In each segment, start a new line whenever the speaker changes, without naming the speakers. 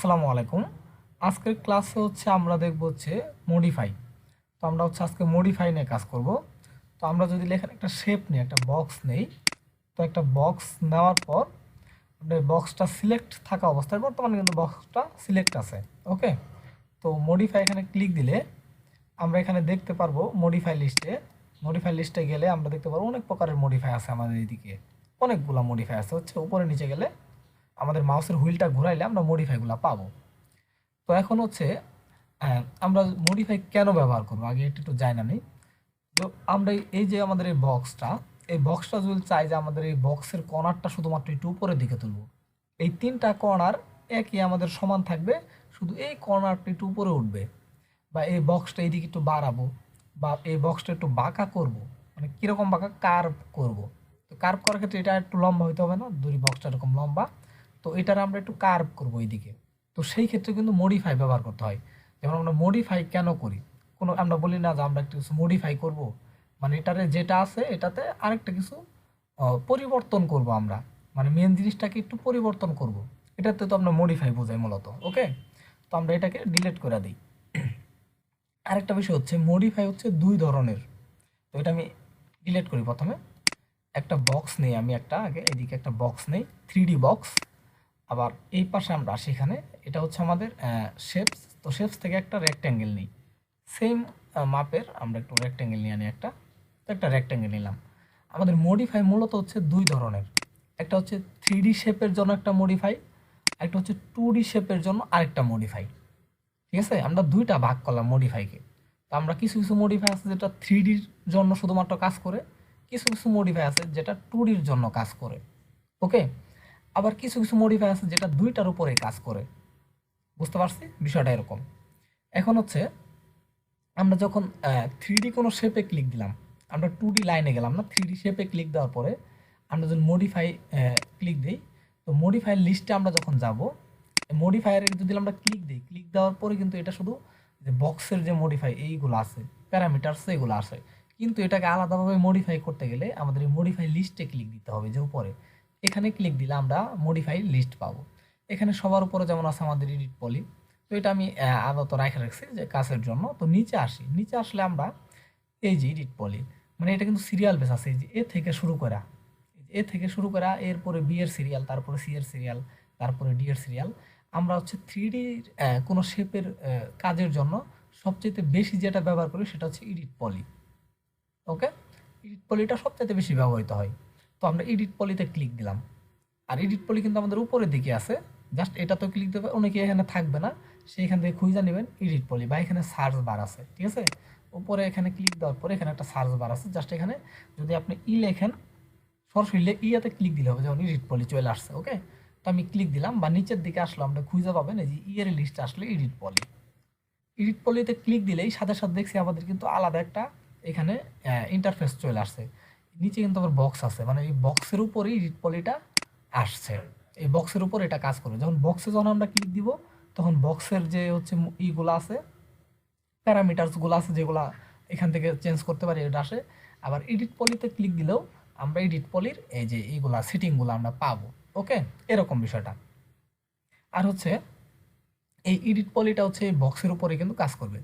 আসসালামু আলাইকুম। আজকের ক্লাসে আমরা দেখব মডিফাই। তো আমরা আজকে মডিফাই নিয়ে কাজ করব। তো আমরা যদি লেখার একটা শেপ নিই, একটা বক্স নেই, তো একটা বক্স নেওয়ার পর আমরা বক্সটা সিলেক্ট থাকা অবস্থায়, বর্তমানে কিন্তু বক্সটা সিলেক্ট আছে। ওকে, তো মডিফাই এখানে ক্লিক দিলে আমরা এখানে দেখতে পারবো মডিফাই লিস্টে গেলে আমরা দেখতে পারবো অনেক প্রকারের মডিফাই আছে। আমাদের এইদিকে অনেকগুলো মডিফাই আছে। উপরে নিচে গেলে আমাদের মাউসের হুইলটা ঘোরাইলে আমরা মডিফাইগুলো পাবো। তো এখন আমরা মডিফাই কেন ব্যবহার করবো আগে একটু জানি না নেই। তো আমরা এই যে আমাদের এই বক্সটা যদি চাই যে আমাদের এই বক্সের কর্নারটা শুধুমাত্র একটু উপরের দিকে তুলবো, এই তিনটা কর্নার একই আমাদের সমান থাকবে, শুধু এই কর্নারটা একটু উপরে উঠবে, বা এই বক্সটা এইদিকে একটু বাড়াবো, বা এই বক্সটা একটু বাঁকা করব, মানে কীরকম বাঁকা কার্ভ করব। তো কার্ভ করার ক্ষেত্রে এটা একটু লম্বা হইতে হবে না, দুই বক্সটা এরকম লম্বা, তো এটার আমরা একটু কার্ভ করব এইদিকে। তো সেই ক্ষেত্রে কিন্তু মডিফাই ব্যবহার করতে হয়। যেমন আমরা মডিফাই কেন করি, আমরা বলি না যে আমরা একটু কিছু মডিফাই করব, মানে এটারে যেটা আছে এটাতে আরেকটা কিছু পরিবর্তন করব আমরা, মানে মেন জিনিসটাকে একটু পরিবর্তন করব। এটাতে তো আমরা মডিফাই বোঝাই মূলত। ওকে, তো আমরা এটাকে ডিলিট করে দিই। আরেকটা বিষয় মডিফাই দুই ধরনের। তো এটা আমি ডিলিট করি। প্রথমে একটা বক্স নেই, আমি আগে এদিকে একটা বক্স নেই, 3D বক্স। আবার এই পাশে আমরা সেখানে এটা আমাদের শেপস। তো শেপস থেকে একটা রেক্ট্যাঙ্গেল নিই, সেম মাপের আমরা একটু রেক্ট্যাঙ্গেল নিয়ে আনি একটা। তো একটা রেক্ট্যাঙ্গেল নিলাম। আমাদের মডিফাই মূলত দুই ধরনের। একটা 3D শেপের জন্য একটা মডিফাই, একটা 2D শেপের জন্য আরেকটা মডিফাই। ঠিক আছে, আমরা দুইটা ভাগ করলাম মডিফাইকে। তো আমরা কিছু কিছু মডিফাই আছে যেটা 3Dর জন্য শুধুমাত্র কাজ করে, কিছু কিছু মডিফাই আছে যেটা 2Dর জন্য কাজ করে। ওকে, আবার কিছু কিছু মডিফাই আছে যেটা দুইটার উপরে কাজ করে। বুঝতে পারছি বিষয়টা এরকম। এখন আমরা যখন 3D কোনো শেপে ক্লিক দিলাম, আমরা 2D লাইনে গেলাম না, 3D শেপে ক্লিক দেওয়ার পরে আমরা যখন মডিফাই ক্লিক দিই, তো মডিফাই লিস্টে আমরা যখন যাব, মডিফায়ারে যদি আমরা ক্লিক দিই, ক্লিক দেওয়ার পরে কিন্তু এটা শুধু যে বক্সের যে মডিফাই এইগুলো আছে, প্যারামিটারস এগুলো আসে, কিন্তু এটাকে আলাদাভাবে মডিফাই করতে গেলে আমাদের এই মডিফাই লিস্টে ক্লিক দিতে হবে। যে উপরে এখানে ক্লিক দিলে আমরা মডিফাই লিস্ট পাবো। এখানে সবার উপরে যেমন আছে আমাদের এডিট পলি, তো এটা আমি আপাতত রাখা রাখছি যে কাজের জন্য। তো নিচে আসি, নিচে আসলে আমরা এই যে এডিট পলি, মানে এটা কিন্তু সিরিয়াল বেস আছে, এই যে এ থেকে শুরু করা এরপরে বি এর সিরিয়াল, তারপরে সি এর সিরিয়াল, তারপরে ডি এর সিরিয়াল। আমরা 3D কোনো শেপের কাজের জন্য সবচেয়ে বেশি যেটা ব্যবহার করি সেটা এডিট পলি। ওকে, এডিট পলিটা সবচেয়ে বেশি ব্যবহৃত হয়। তো আমরা এডিট পলিতে ক্লিক দিলাম। আর এডিট পলি কিন্তু আমাদের উপরের দিকে আছে, জাস্ট এটা তো ক্লিক দেবে, অনেকে এখানে থাকবে না, সেইখান থেকে খুঁজে নেবেন এডিট পলি, বা এখানে সার্চ বার আছে। ঠিক আছে, উপরে এখানে ক্লিক দেওয়ার পরে এখানে একটা সার্চ বার আছে, জাস্ট এখানে যদি আপনি লেখেন, সরাসরি ইয়াতে ক্লিক দিলে হবে, যেমন এডিট পলি চলে আসছে। ওকে, তো আমি ক্লিক দিলাম, বা নিচের দিকে আসলে আমরা খুঁজে পাবেন এই যে ইয়ের লিস্টে আসলে এডিট পলিতে ক্লিক দিলেই সাথে সাথে দেখছি আমাদের কিন্তু আলাদা একটা এখানে ইন্টারফেস চলে আসছে। নিচে কিন্তু আবার বক্স আছে, মানে এই বক্সের উপরেই এডিট পলিটা আসছে। এই বক্সের উপর এটা কাজ করবে। যখন বক্সে আমরা ক্লিক দিব, তখন বক্সের যে ইগুলো আছে, প্যারামিটারসগুলো আছে, যেগুলো এখান থেকে চেঞ্জ করতে পারি, এটা আসে। আবার এডিট পলিতে ক্লিক দিলেও আমরা এডিট পলির এই যে এইগুলা সেটিংগুলো আমরা পাবো। ওকে, এরকম বিষয়টা। আর এই এডিট পলিটা এই বক্সের উপরে কিন্তু কাজ করবে।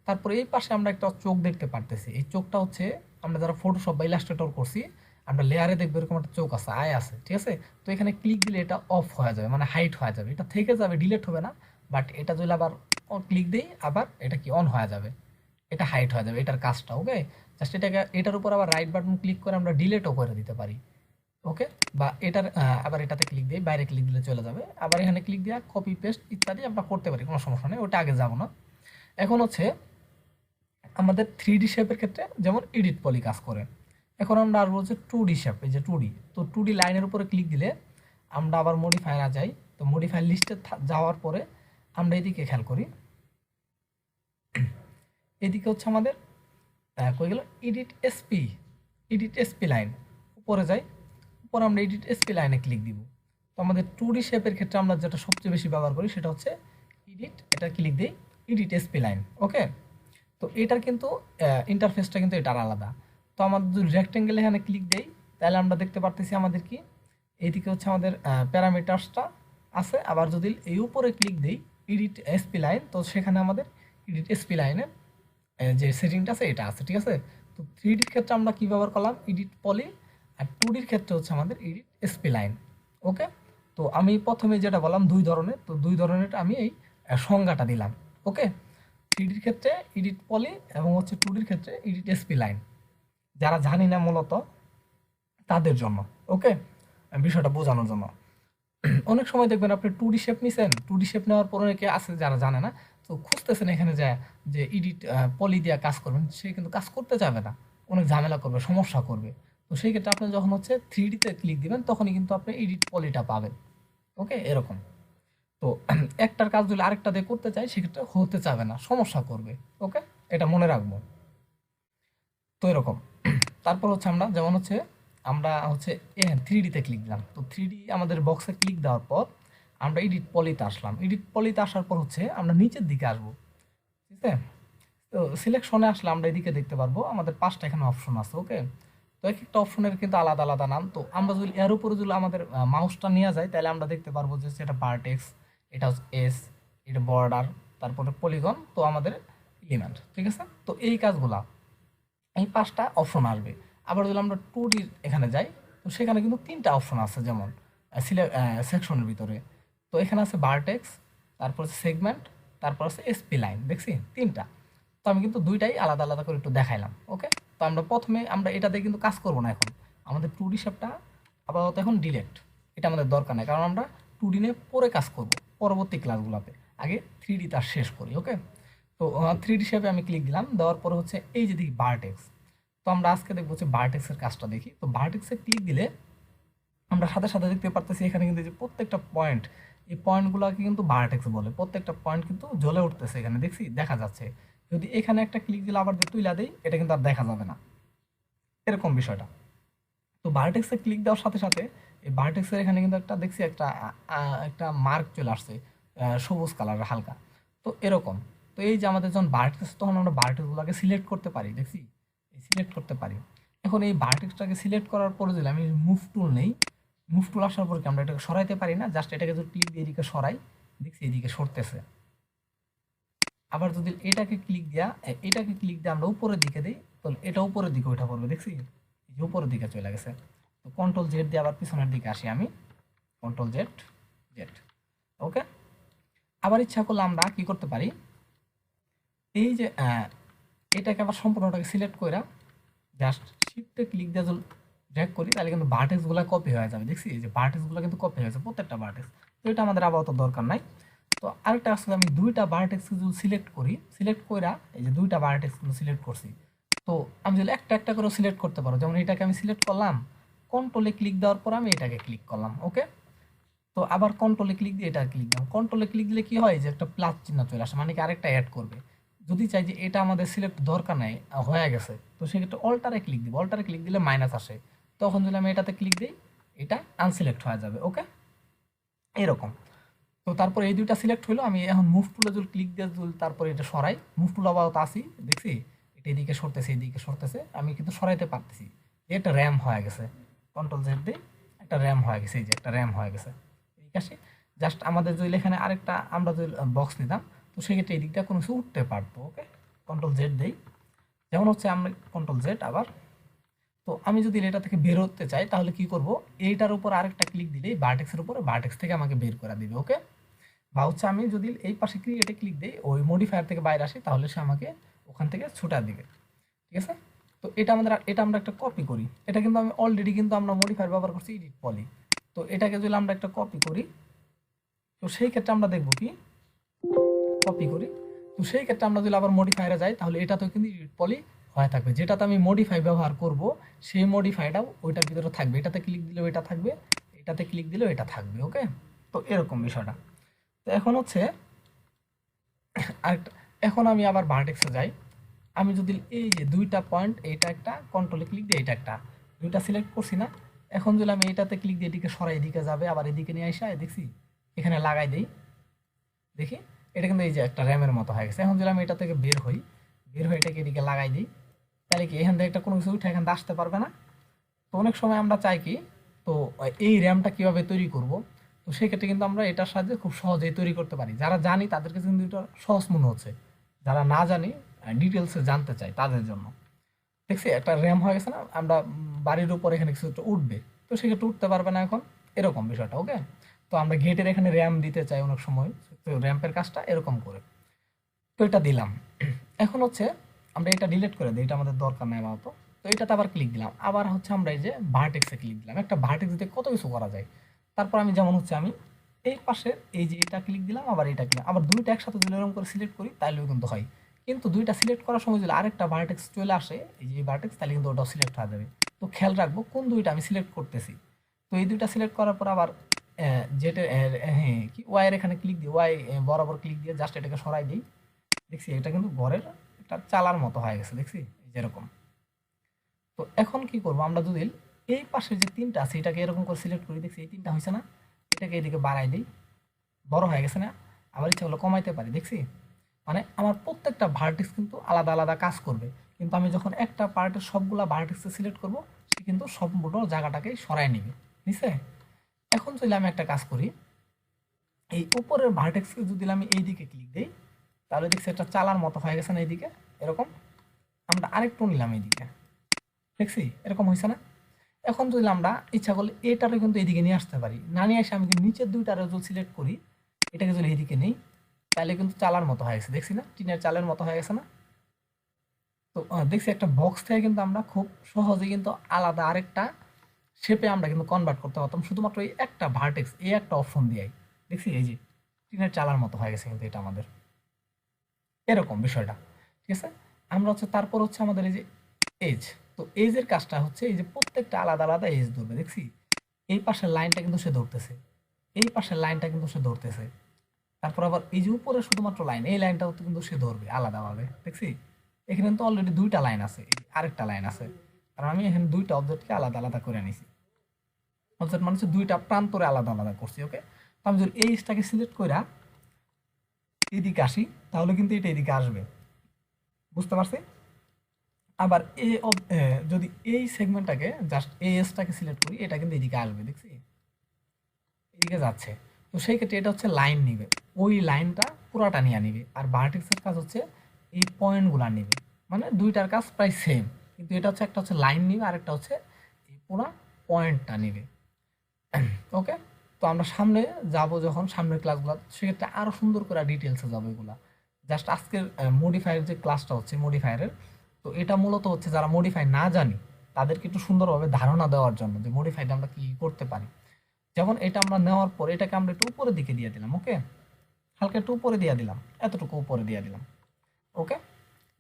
তারপরে এই পাশে আমরা একটা চোখ দেখতে পারতেছি। এই চোখটা আমরা যারা ফটোশপ বা ইলাস্ট্রেটর করছি, আমরা লেয়ারে দেখবো এরকম একটা চোখ আছে, আয় আছে। ঠিক আছে, তো এখানে ক্লিক দিলে এটা অফ হয়ে যাবে, মানে হাইট হয়ে যাবে, এটা থেকে যাবে, ডিলিট হবে না। বাট এটা যদি আবার ক্লিক দিই, আবার এটা কি অন হয়ে যাবে, এটা হাইট হয়ে যাবে, এটার কাজটা। ওকে, জাস্ট এটার উপর আবার রাইট বাটন ক্লিক করে আমরা ডিলিটও করে দিতে পারি। ওকে, বা এটার আবার এটাতে ক্লিক দিয়ে বাইরে ক্লিক দিলে চলে যাবে। আবার এখানে ক্লিক দিয়ে কপি পেস্ট ইত্যাদি আমরা করতে পারি, কোনো সমস্যা নেই, ওটা আগে যাব না। এখন আমাদের 3D শেপের ক্ষেত্রে যেমন এডিট পলি কাজ করে। এখন আমরা আর 2D শেপ, এই যে 2D, তো 2D লাইনের উপরে ক্লিক দিলে আমরা আবার মডিফায়ারে যাই। তো মডিফায়ার লিস্টে যাওয়ার পরে আমরা এদিকে খেয়াল করি, এদিকে আমাদের কই গেল এডিট এসপি লাইন, উপরে যাই, উপরে আমরা এডিট এসপি লাইনে ক্লিক দিব। তো আমাদের 2D শেপের ক্ষেত্রে আমরা যেটা সবচেয়ে বেশি ব্যবহার করি সেটা এডিট, এটা ক্লিক দিই, এডিট এসপি লাইন। ওকে, তো এটার কিন্তু ইন্টারফেসটা কিন্তু এটার আলাদা। তো আমাদের যদি রেক্টেঙ্গেল এখানে ক্লিক দেই, তাহলে আমরা দেখতে পারতেছি আমাদের কি এইদিকে আমাদের প্যারামিটারসটা আছে। আবার যদি এই উপরে ক্লিক দিই, এডিট এসপি লাইন, তো সেখানে আমাদের এডিট এসপি লাইনের যে সেটিংটা আছে এটা আছে, ঠিক আছে। তো 3ডির ক্ষেত্রে আমরা কী ব্যবহার করলাম, এডিট পলি, আর 2ডির ক্ষেত্রে হচ্ছে আমাদের এডিট এসপি লাইন। ওকে, তো আমি প্রথমে যেটা বললাম 2 ধরনের, তো 2 ধরনের আমি এই সংজ্ঞাটা দিলাম। ওকে, 3ডির ক্ষেত্রে এডিট পলি এবং হচ্ছে 2ডির ক্ষেত্রে এডিট এসপি লাইন, যারা জানি না মূলত তাদের জন্য। ওকে, বিষয়টা বোঝানোর জন্য। অনেক সময় দেখবেন আপনি 2D শেপ নিছেন, 2D শেপ নেওয়ার পর অনেকে আছে যারা জানে না, তো খুঁজতেছেন এখানে যায় যে এডিট পলি দিয়ে কাজ করবেন, সে কিন্তু কাজ করতে চাবে না, অনেক ঝামেলা করবে, সমস্যা করবে। তো সেই ক্ষেত্রে আপনি যখন হচ্ছে 3Dতে ক্লিক দিবেন তখনই কিন্তু আপনি এডিট পলিটা পাবেন। ওকে, এরকম। তো একটার কাজ যদি আরেকটা দিয়ে করতে চাই সেক্ষেত্রে হতে চাবে না, সমস্যা করবে। ওকে, এটা মনে রাখবো। তো এরকম। তারপর হচ্ছে আমরা যেমন হচ্ছে আমরা হচ্ছে 3Dতে ক্লিক দিলাম, তো 3D আমাদের বক্সে ক্লিক দেওয়ার পর আমরা এডিট পলিতে আসলাম। এডিট পলিতে আসার পর হচ্ছে আমরা নিচের দিকে আসবো, ঠিক আছে। তো সিলেকশনে আসলে আমরা এদিকে দেখতে পারবো আমাদের 5টা এখানে অপশন আছে। ওকে, তো এক একটা অপশনের কিন্তু আলাদা আলাদা নাম। তো আমরা যদি এর উপরে যদি আমাদের মাউসটা নিয়ে যাই তাহলে আমরা দেখতে পারবো যে সেটা ভার্টেক্স, এটা হচ্ছে এস, এটা বর্ডার, তারপরে পলিগন, তো আমাদের এলিমেন্ট, ঠিক আছে। তো এই কাজগুলা এই 5টা অপশন আসবে। আবার যদি আমরা 2ডির এখানে যাই, তো সেখানে কিন্তু 3টা অপশন আছে, যেমন সেকশনের ভিতরে। তো এখানে আছে ভার্টেক্স, তারপর আছে সেগমেন্ট, তারপর আছে এসপি লাইন, দেখছি 3টা। তো আমি কিন্তু 2টাই আলাদা আলাদা করে একটু দেখাইলাম। ওকে, তো আমরা প্রথমে আমরা এটাতে কিন্তু কাজ করব না এখন, আমাদের 2ডি শেপটা আপাতত এখন ডিলেট, এটা আমাদের দরকার নেই, কারণ আমরা 2ডি নিয়ে পরে কাজ করব পরবর্তী ক্লাসগুলোতে, আগে 3ডি তার শেষ করি। ওকে, তো 3ডি শেপে আমি ক্লিক দিলাম, দেওয়ার পরে হচ্ছে এই যে দেখি ভার্টেক্স, তো আমরা আজকে দেখবো হচ্ছে ভার্টেক্সের কাজটা দেখি। তো ভার্টেক্সে ক্লিক দিলে আমরা সাথে সাথে দেখতে পারতেছি এখানে কিন্তু যে প্রত্যেকটা পয়েন্ট, এই পয়েন্টগুলোকে কিন্তু ভার্টেক্স বলে, প্রত্যেকটা পয়েন্ট কিন্তু জ্বলে উঠতেছে এখানে, দেখছি দেখা যাচ্ছে। যদি এখানে একটা ক্লিক দিলে আবার যে তুইলা দেই, এটা কিন্তু আর দেখা যাবে না, এরকম বিষয়টা। তো ভার্টেক্সে ক্লিক দেওয়ার সাথে সাথে এই ভার্টেক্সের এখানে কিন্তু একটা দেখছি একটা একটা মার্ক চলে আসছে, সবুজ কালারের হালকা। তো এরকম। তো এই যে আমাদের যখন ভার্টেক্স, তখন আমরা ভার্টেক্সগুলোকে সিলেক্ট করতে পারি, দেখছি সিলেক্ট করতে পারি। এখন এই ভার্টেক্সটাকে সিলেক্ট করার পরে যদি আমি মুভ টুল নেই, মুভ টুল আসার পরে কি আমরা এটাকে সরাইতে পারি না, জাস্ট এটাকে যদি ক্লিক দিয়ে এদিকে সরাই, দেখছি এদিকে সরতেছে। আবার যদি এটাকে ক্লিক দিয়ে আমরা উপরের দিকে দিই, তাহলে এটা উপরের দিকে ওঠা পড়বে, দেখছি এই যে উপরের দিকে চলে গেছে। তো কন্ট্রোল জেড দিয়ে আবার পিছনের দিকে আসি আমি, কন্ট্রোল জেড জেড। ওকে, আবার ইচ্ছা করলে আমরা কি করতে পারি, এই যে এটাকে আবার সম্পূর্ণটাকে সিলেক্ট করে জাস্ট শিফটে ক্লিক দিয়ে যদি ড্র্যাগ করি, তাহলে কিন্তু ভার্টেক্সগুলো কপি হয়ে যাবে, দেখছি এই যে ভার্টেক্সগুলো কিন্তু কপি হয়েছে প্রত্যেকটা ভার্টেক্স। তো এটা আমাদের আপাতত দরকার নাই। তো আরেকটা আসলে আমি 2টা ভার্টেক্স যদি সিলেক্ট করি, সিলেক্ট করে এই যে 2টা ভার্টেক্সগুলো সিলেক্ট করছি, তো আমি যদি একটা একটা করে সিলেক্ট করতে পারো, যেমন এটাকে আমি সিলেক্ট করলাম, কন্ট্রোলে ক্লিক দেওয়ার পর আমি এটাকে ক্লিক করলাম। ওকে, তো আবার কন্ট্রোলে ক্লিক দিয়ে এটা ক্লিক দিলাম, কন্ট্রোলে ক্লিক দিলে কি হয় যে একটা প্লাস চিহ্ন চলে আসে, মানে কি আরেকটা অ্যাড করবে। যদি চাই যে এটা আমাদের সিলেক্ট দরকার নাই, হয়ে গেছে, তো সেক্ষেত্রে অল্টারে ক্লিক দিব, অল্টারে ক্লিক দিলে মাইনাস আসে, তখন যদি আমি এটাতে ক্লিক দিই এটা আনসিলেক্ট হয়ে যাবে। ওকে, এরকম। তো তারপর এই 2টা সিলেক্ট হলো, আমি এখন মুভ টুলে যদি ক্লিক দিয়ে যদি তারপর এটা সরাই, মুভ টুল আবার আসি, দেখছি এটা এদিকে সরতেছে, এদিকে সরতেছে, আমি কিন্তু সরাইতে পারতেছি, এটা র্যাম হয়ে গেছে। কন্ট্রোল জেড দিই, একটা র্যাম হয়ে গেছে, এই যে একটা র্যাম হয়ে গেছে। ঠিক আছে, জাস্ট আমাদের যদি এখানে আরেকটা আমরা যদি বক্স নিতাম, তো সেক্ষেত্রে এই দিকটা কোনো কিছু উঠতে পারতো। ওকে, কন্ট্রোল জেড দিই, যেমন হচ্ছে আমরা কন্ট্রোল জেড আবার। তো আমি যদি এটা থেকে বের হতে চাই তাহলে কি করব, এইটার উপর আরেকটা ক্লিক দিলেই ভার্টেক্সের উপরে, ভার্টেক্স থেকে আমাকে বের করে দিবে। ওকে, বা হচ্ছে আমি যদি এই পাশে ক্রিয়েটে ক্লিক দিই, ওই মডিফায়ার থেকে বাইরে আসি, তাহলে সে আমাকে ওখান থেকে ছুটা দিবে। ঠিক আছে, তো এটা আমরা একটা কপি করি, এটা কিন্তু আমি অলরেডি কিন্তু আমরা মডিফায়ার ব্যবহার করছি এডিট পলি। তো এটাকে যদি আমরা একটা কপি করি, তো সেই ক্ষেত্রে আমরা দেখব কি, কপি করি, তো সেই ক্ষেত্রে আমরা যদি আবার মডিফায়ারে যাই, তাহলে এটাতেও কিন্তু এডিট পলি হয়ে থাকবে, যেটাতে আমি মডিফাই ব্যবহার করব সেই মডিফাইটাও ওইটার ভিতরে থাকবে, এটাতে ক্লিক দিলেও এটা থাকবে, এটাতে ক্লিক দিলেও এটা থাকবে। ওকে, তো এরকম বিষয়টা। তো এখন হচ্ছে আরেকটা, এখন আমি আবার ভার্টেক্সে যাই, আমি যদি এই যে 2টা পয়েন্ট, এইটা একটা, কন্ট্রোলে ক্লিক দিয়ে এটা একটা, 2টা সিলেক্ট করছি না, এখন যদি আমি এটাতে ক্লিক দিয়ে এদিকে সরাই, এদিকে যাবে, আবার এদিকে নিয়ে আসা, দেখছি এখানে লাগাই দিই, দেখি এটা কিন্তু এই যে একটা র্যামের মতো হয়ে গেছে। এখন যদি আমি এটা থেকে বের হই, বের হয়ে এটাকে এদিকে লাগাই দিই, তাহলে কি এখান থেকে একটা কোনো কিছু উঠে এখান আসতে পারবে না। তো অনেক সময় আমরা চাই কি, তো এই র্যামটা কিভাবে তৈরি করব, তো সেক্ষেত্রে কিন্তু আমরা এটার সাহায্যে খুব সহজেই তৈরি করতে পারি। যারা জানি তাদের কাছে কিন্তু এটা সহজ মনে হচ্ছে, যারা না জানি ডিটেলসে জানতে চাই তাদের জন্য। দেখছি একটা র্যাম হয়ে গেছে না, আমরা বাড়ির উপর এখানে কিছু একটা উঠবে, তো সেক্ষেত্রে উঠতে পারবে না এখন, এরকম বিষয়টা। ওকে, তো আমরা গেটের এখানে র্যাম দিতে চাই অনেক সময়, তো র্যাম্পের কাজটা এরকম করে। তো এটা দিলাম। এখন হচ্ছে আমরা এটা ডিলিট করে দিই, এটা আমাদের দরকার নাই আপাতত। তো এটাতে আবার ক্লিক দিলাম, আবার হচ্ছে আমরা এই যে ভার্টেক্সে ক্লিক দিলাম। একটা ভার্টেক্স দিয়ে কত কিছু করা যায়। তারপর আমি যেমন হচ্ছে আমি এই পাশের এই যে এটা ক্লিক দিলাম, আবার এটা ক্লিক, আবার দুইটা একসাথে যদি এরকম করে সিলেক্ট করি তাহলেও কিন্তু হয়। কিন্তু দুইটা সিলেক্ট করার সময় যদি আরেকটা ভার্টেক্স চলে আসে, এই যে ভার্টেক্স, তাহলে কিন্তু ওটাও সিলেক্ট হয়ে যাবে। তো খেয়াল রাখবো কোন দুইটা আমি সিলেক্ট করতেছি। তো এই দুইটা সিলেক্ট করার পর আবার যেটা হ্যাঁ কি ওয়াইয়ের এখানে ক্লিক দিই, ওয়াই বরাবর ক্লিক দিয়ে জাস্ট এটাকে সরাই দিই। দেখছি এটা কিন্তু ঘরের একটা চালার মতো হয়ে গেছে, দেখছি যেরকম। তো এখন কি করব, আমরা যদি এই পাশে যে তিনটা আছে এটাকে এরকম করে সিলেক্ট করি, দেখছি এই তিনটা হয়েছে না, এটাকে এদিকে বাড়াই দিই, বড় হয়ে গেছে না, আবার ইচ্ছা হলো কমাইতে পারি, দেখছি। মানে আমার প্রত্যেকটা ভার্টেক্স কিন্তু আলাদা আলাদা কাজ করবে, কিন্তু আমি যখন একটা পার্টের সবগুলা ভার্টেক্সে সিলেক্ট করব, সে কিন্তু সম্পূর্ণ জায়গাটাকে সরাই নিবে, নিছে। এখন যদি আমি একটা কাজ করি, এই উপরের ভার্টেক্সকে যদি আমি এই দিকে ক্লিক দিই, তাহলে দেখছি একটা চালার মতো হয়ে গেছে না এইদিকে, এরকম। আমরা আরেকটু নিলাম এইদিকে, দেখছি এরকম হয়েছে না। এখন যদি আমরা ইচ্ছা করলে এটারও কিন্তু এইদিকে নিয়ে আসতে পারি, না নিয়ে এসে আমি কিন্তু নিচের দুইটারও যদি সিলেক্ট করি, এটাকে যদি এইদিকে নেই, তাহলে কিন্তু চালার মতো হয়ে গেছে, দেখছি না, টিনের চালের মতো হয়ে গেছে না। তো দেখছি একটা বক্স থেকে কিন্তু আমরা খুব সহজে কিন্তু আলাদা আরেকটা শেপে আমরা কিন্তু কনভার্ট করতে পারতাম, শুধুমাত্র এই একটা ভার্টেক্স, এই একটা অপশন দিয়েই। দেখছি এই যে টিনের চালার মতো হয়ে গেছে কিন্তু এটা আমাদের, এরকম বিষয়টা। ঠিক আছে, আমরা হচ্ছে তারপর হচ্ছে আমাদের এই যে এজ, তো এজের কাজটা হচ্ছে এই যে প্রত্যেকটা আলাদা আলাদা এজ ধরবে, দেখছি এই পাশের লাইনটা কিন্তু সে ধরতেছে, এই পাশের লাইনটা কিন্তু সে ধরতেছে, তারপর আবার এই যে উপরে শুধুমাত্র লাইন, এই লাইনটাও কিন্তু সে ধরবে আলাদাভাবে, দেখছি। এখানে তো অলরেডি দুইটা লাইন আছে, এই যে আরেকটা লাইন আছে, কারণ আমি এখানে দুইটা অবজেক্টকে আলাদা আলাদা করে নিছি। অবজেক্ট মানে হচ্ছে দুইটা প্রান্তরে আলাদা আলাদা করছি। ওকে, তো আমি যদি এই এজটাকে সিলেক্ট করে এদিকে আসি, তাহলে কিন্তু এটা এদিকে আসবে, বুঝতে পারছি। আবার যদি এই সেগমেন্টটাকে জাস্ট এই এসটাকে সিলেক্ট করি, এটা কিন্তু এদিকে আসবে, দেখছি এদিকে যাচ্ছে। তো সেই ক্ষেত্রে এটা হচ্ছে লাইন নিবে, ওই লাইনটা পুরাটা নিয়ে নিবে। আর ভার্টেক্সের কাজ হচ্ছে এই পয়েন্টগুলো নিবে, মানে দুইটার কাজ প্রায় সেম, কিন্তু এটা হচ্ছে একটা হচ্ছে লাইন নিবে আর একটা হচ্ছে এই পুরা পয়েন্টটা নিবে। ওকে, তো আমরা সামনে যাব, যখন সামনের ক্লাসগুলো, সেক্ষেত্রে আরও সুন্দর করে ডিটেলসে যাবো এগুলা। জাস্ট আজকের মডিফায়ারের যে ক্লাসটা হচ্ছে মডিফায়ারের, তো এটা মূলত হচ্ছে যারা মডিফাই না জানি তাদেরকে একটু সুন্দরভাবে ধারণা দেওয়ার জন্য যে মডিফাইটা আমরা কী করতে পারি। যেমন এটা আমরা নেওয়ার পর এটাকে আমরা একটু উপরের দিকে দিয়ে দিলাম, ওকে, হালকা একটু উপরে দিয়ে দিলাম, এতটুকু উপরে দিয়ে দিলাম। ওকে,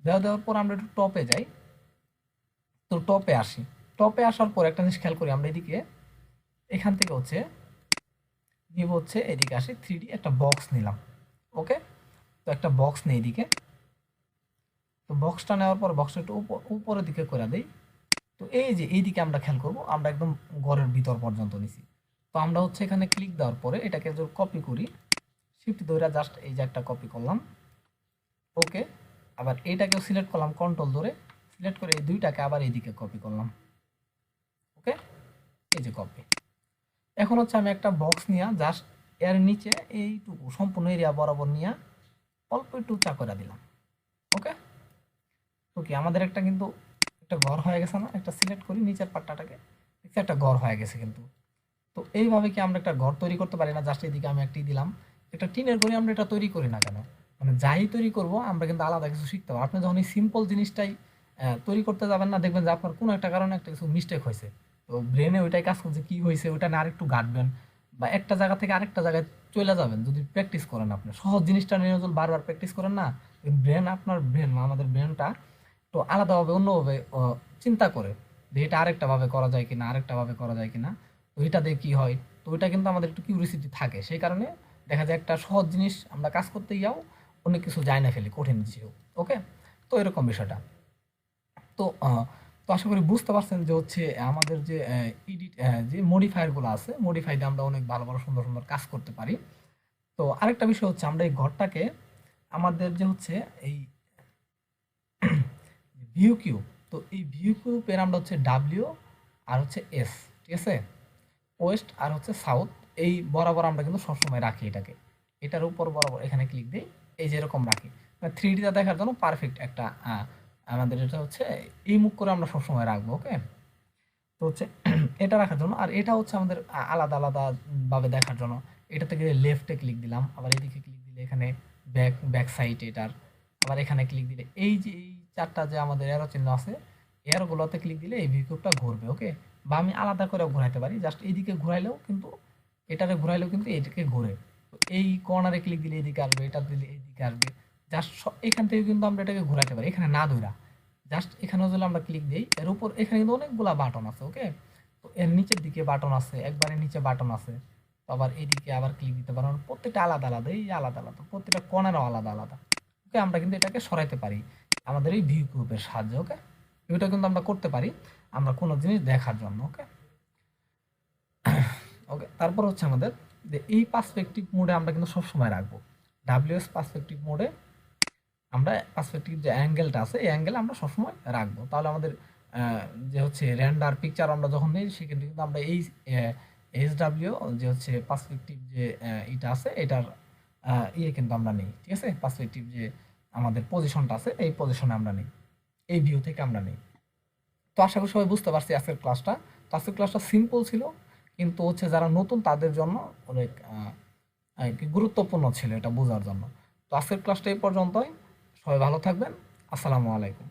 দেওয়ার পর আমরা একটু টপে যাই। তো টপে আসি, টপে আসার পর একটা জিনিস খেয়াল করি, আমরা এদিকে এখান থেকে হচ্ছে নিব হচ্ছে এদিকে আসি, 3D একটা বক্স নিলাম। ওকে, তো একটা বক্স নেই এদিকে, তো বক্সটা নেওয়ার পর বক্সটা একটু উপরের দিকে করে দেই। তো এই যে এইদিকে আমরা খেয়াল করব, আমরা একদম ঘরের ভিতর পর্যন্ত নিছি। তো আমরা হচ্ছে এখানে ক্লিক দেওয়ার পরে এটাকে যদি কপি করি, শিফট ধরে জাস্ট এই যে একটা কপি করলাম। ওকে, আবার এইটাকেও সিলেক্ট করলাম কন্ট্রোল ধরে, সিলেক্ট করে এই দুইটাকে আবার এইদিকে কপি করলাম। ওকে, এই যে কপি। এখন হচ্ছে আমি একটা বক্স নিয়ে জাস্ট এর নিচে এইটুকু সম্পূর্ণ এরিয়া বরাবর নিয়ে অল্প একটু উঁচা করে দিলাম। ওকে, তো কি আমাদের একটা কিন্তু একটা ঘর হয়ে গেছে না, একটা সিলেক্ট করি নিচের পাট্টাটাকে, দেখছি একটা ঘর হয়ে গেছে কিন্তু। তো এইভাবে কি আমরা একটা ঘর তৈরি করতে পারি না, জাস্ট এদিকে আমি একটি দিলাম, একটা টিনের ঘরে আমরা এটা তৈরি করি না কেন, মানে যাই তৈরি করব আমরা কিন্তু আলাদা কিছু শিখতে পারবো। আপনি যখন এই সিম্পল জিনিসটাই তৈরি করতে যাবেন না, দেখবেন যে আপনার কোনো একটা কারণে একটা কিছু মিস্টেক হয়েছে, তো ব্রেনে ওইটাই কাজ করছে কি হয়েছে ওইটা না আরেকটু ঘাটবেন, বা একটা জায়গা থেকে আরেকটা জায়গায় চলে যাবেন যদি প্র্যাকটিস করেন। আপনি সহজ জিনিসটা নিয়ে যদি বারবার প্র্যাকটিস করেন না, ব্রেন আপনার ব্রেন আমাদের ব্রেনটা তো আলাদাভাবে অন্যভাবে চিন্তা করে যে এটা আরেকটা ভাবে করা যায় কিনা, আরেকটা ভাবে করা যায় কিনা, তো এটা দিয়ে কী হয়। তো ওইটা কিন্তু আমাদের একটু কিউরিসিটি থাকে, সেই কারণে দেখা যায় একটা সহজ জিনিস আমরা কাজ করতে যাও অনেক কিছু যায় না ফেলি, কঠিন কিছু। ওকে, তো এরকম বিষয়টা। তো তো আশা করি বুঝতে পারছেন যে হচ্ছে আমাদের যে এডিট যে মডিফায়ারগুলো আছে, মডিফাই দিয়ে আমরা অনেক ভালো ভালো সুন্দর সুন্দর কাজ করতে পারি। তো আরেকটা বিষয় হচ্ছে আমরা এই ঘরটাকে আমাদের যে হচ্ছে এই ভিউ কিউব, তো এই ভিউ কিউবের আমরা হচ্ছে ডাব্লিউ আর হচ্ছে এস, ঠিক আছে, ওয়েস্ট আর হচ্ছে সাউথ, এই বরাবর আমরা কিন্তু সবসময় রাখি এটাকে, এটার উপর বরাবর এখানে ক্লিক দিই, এই যে এরকম রাখি। 3Dটা দেখার জন্য পারফেক্ট একটা আমাদের এটা হচ্ছে এই মুখ করে আমরা সবসময় রাখবো। ওকে, তো হচ্ছে এটা রাখার জন্য, আর এটা হচ্ছে আমাদের আলাদা আলাদা ভাবে দেখার জন্য। এটা থেকে লেফটে ক্লিক দিলাম, আবার এদিকে ক্লিক দিলে এখানে ব্যাক সাইড এটার, আবার এখানে ক্লিক দিলে এই যে এই চারটা যে আমাদের এরো চিহ্ন আছে, এরোগুলোতে ক্লিক দিলে এই ভিউ কিউবটা ঘুরবে। ওকে, বা আমি আলাদা করে ঘুরাইতে পারি, জাস্ট এইদিকে ঘুরাইলেও কিন্তু, এটারে ঘুরাইলেও কিন্তু এইদিকে ঘুরে। তো এই কর্নারে ক্লিক দিলে এইদিকে আসবে, এটা দিলে এইদিকে আসবে। জাস্ট এখান থেকে কিন্তু আমরা এটাকে ঘুরাইতে পারি, এখানে না ধইরা জাস্ট এখানেও যদি আমরা ক্লিক দিই, এর উপর এখানে কিন্তু অনেকগুলা বাটন আছে। ওকে, তো এর নিচের দিকে বাটন আছে, একবারে নিচে বাটন আছে, তো আবার এইদিকে আবার ক্লিক দিতে পারো, প্রত্যেকটা আলাদা আলাদা, এই আলাদা আলাদা, প্রত্যেকটা কর্নারও আলাদা আলাদা। ওকে, আমরা কিন্তু এটাকে সরাইতে পারি আমাদের এই ভিউ গ্রুপের সাহায্যে। ওকে, এটা কিন্তু আমরা করতে পারি আমরা কোনো জিনিস দেখার জন্য। ওকে ওকে, তারপর হচ্ছে আমাদের যে এই পার্সপেক্টিভ মোডে আমরা কিন্তু সবসময় রাখবো, ডাব্লিউএস পার্সপেক্টিভ মোডে আমরা পার্সপেক্টিভ যে অ্যাঙ্গেলটা আছে এই অ্যাঙ্গেল আমরা সবসময় রাখবো। তাহলে আমাদের যে হচ্ছে রেন্ডার পিকচার আমরা যখন নিই সেক্ষেত্রে কিন্তু আমরা এই এইচডাব্লিউ যে হচ্ছে পার্সপেক্টিভ যে এটা আছে এটার ইয়ে কিন্তু আমরা নিই। ঠিক আছে, পার্সপেক্টিভ যে আমাদের পজিশনটা আছে এই পজিশনে আমরা নিই, এই ভিউ থেকে আমরা নিই। তো আশা করি সবাই বুঝতে পারছি আজকের ক্লাসটা। তো আজকের ক্লাসটা সিম্পল ছিল, কিন্তু হচ্ছে যারা নতুন তাদের জন্য অনেক কি গুরুত্বপূর্ণ ছিল এটা বোঝার জন্য। তো আজকের ক্লাসটা এই পর্যন্তই, সবাই ভালো থাকবেন, আসসালামু আলাইকুম।